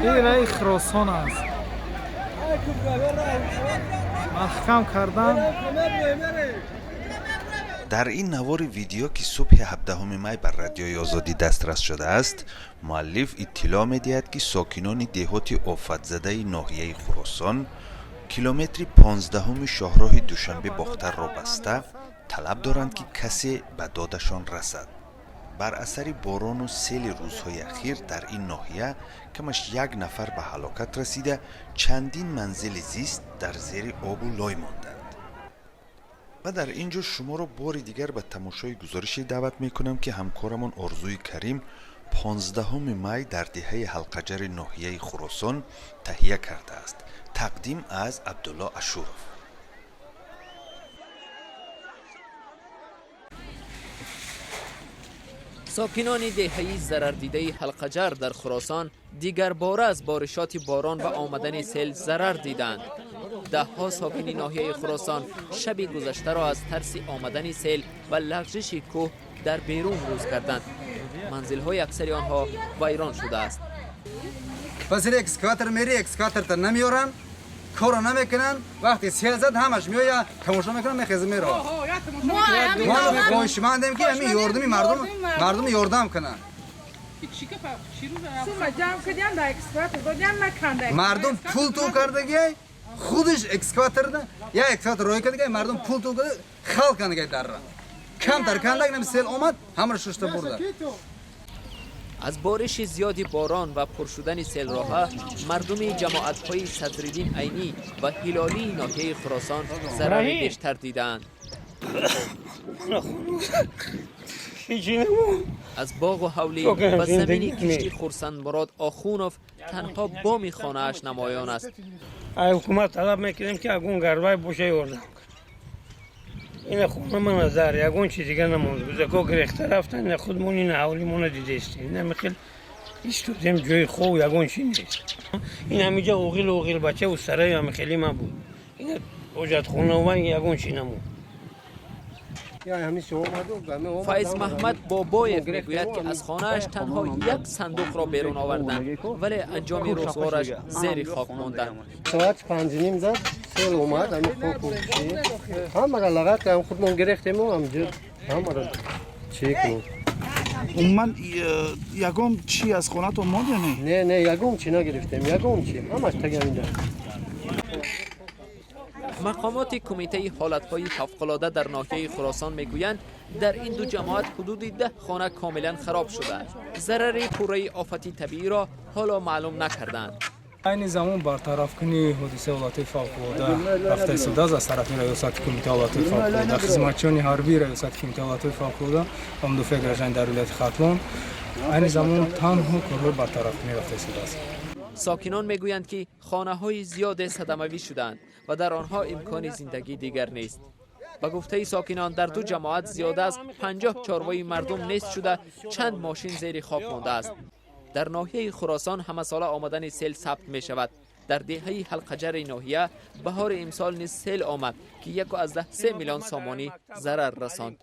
این رای خراسان است. محکم کردن. در این نوار ویدیو که صبح 17 می بر رادیوی آزادی دسترس شده است، مؤلف اطلاع می‌دهد که ساکنان دهات آفت زده ناحیه خراسان کیلومتر 15 شاهراه دوشنبه باختر را بسته طلب دارند که کسی به دادشان رسد. بر اثر باران و سیل روزهای اخیر در این ناحیه کمش 1 نفر به هلاکت رسیده، چندین منزل زیست در زیر آب و لای ماندند. و در اینجا شما را بار دیگر به تماشای گزارشی دعوت می کنم که همکارمان آرزوی کریم 15 می در دهه حلقجر ناحیه خراسان تهیه کرده است. تقدیم از عبدالله اشورف. ساکنان دهه ضرردیده حلقجر در خراسان دیگر باره از بارشات باران و آمدن سیل ضرر دیدند. ده ها ساکن ناحیه خراسان شب گذشته را از ترس آمدن سیل و لغزش کوه در بیرون روز کردند. منزل های اکثر آنها ویران شده است. پس اکسکاتر میری اکسکاتر تا نمیارن، کارو نمیکنن، وقتی سیل زد همش میاد تماشا میکنن میخزه میره. ما گوشمندیم که همین یاردمی مردم یاردم کنن. مردم پول تو کردگی خودش اکسکاتر ده یا اکسکاتر روی کردگی مردم پول تو کرده خلق کنگی در را کم تر کندگی نمی سیل اومد همه ششته برده. از بارش زیادی باران و پر شدن سیل راه مردم جماعت‌های صدرالدین عینی و هلالی ناحیه خراسان ضرر بیشتر دیدند. از باغ و حولی و زمین کشتی خرسند مراد آخونوف تنها بام خانه اش نمایان است. حکومت طلب میکنیم که اگون گربای بوشه یوردن. این خونه من نظر یگون چیز دیگه نمونده. بزرگا گرفته رفتن نه خودمون این حوالیمون دیده استیم. نه میخیل استودیم جای خوب یگون چی نیست. این همیجا اوغیل بچه و سرای میخیلی ما بود. این اوجد خونه و یگون چی نمون. فایز محمد بابایف میگوید که از خانه‌اش تنها 1 صندوق را بیرون آوردند ولی انجام روزگارش زیر خاک ماندند. ساعت 5:30 زد سیل اومد همین خاک کشید. همه را لغت هم خودمون گرفتیم و همجور همه را چی کنیم. من یگم چی از خونه تو ماند یا نه؟ نه یگم چی نگرفتیم یگم چی همش تگمیده. مقامات کمیته حالتهای فوق‌العاده در ناحیه خراسان میگویند در این دو جماعت حدود 10 خانه کاملا خراب شده. ضرر پوره آفتی طبیعی را حالا معلوم نکردند. این زمان برطرف کنی حادثه حالت فوق‌العاده رفته شده از طرف ریاست کمیته حالت فوق‌العاده خدمتچیان حربی ریاست کمیته حالت فوق‌العاده هم دو فدراسیون در ولایت ختلان این زمان تنها کار برطرف کنی رفته شده است. ساکنان میگویند که خانه‌های زیاد صدمه‌وی شدند و در آنها امکان زندگی دیگر نیست. با گفته ساکنان در دو جماعت زیاده از 50 چاروای مردم نیست شده، چند ماشین زیر خاک مانده است. در ناحیه خراسان همه ساله آمدن سیل ثبت می شود. در دهه حلقجر ناحیه بهار امسال نیز سیل آمد که 1.3 میلیون سامانی ضرر رساند.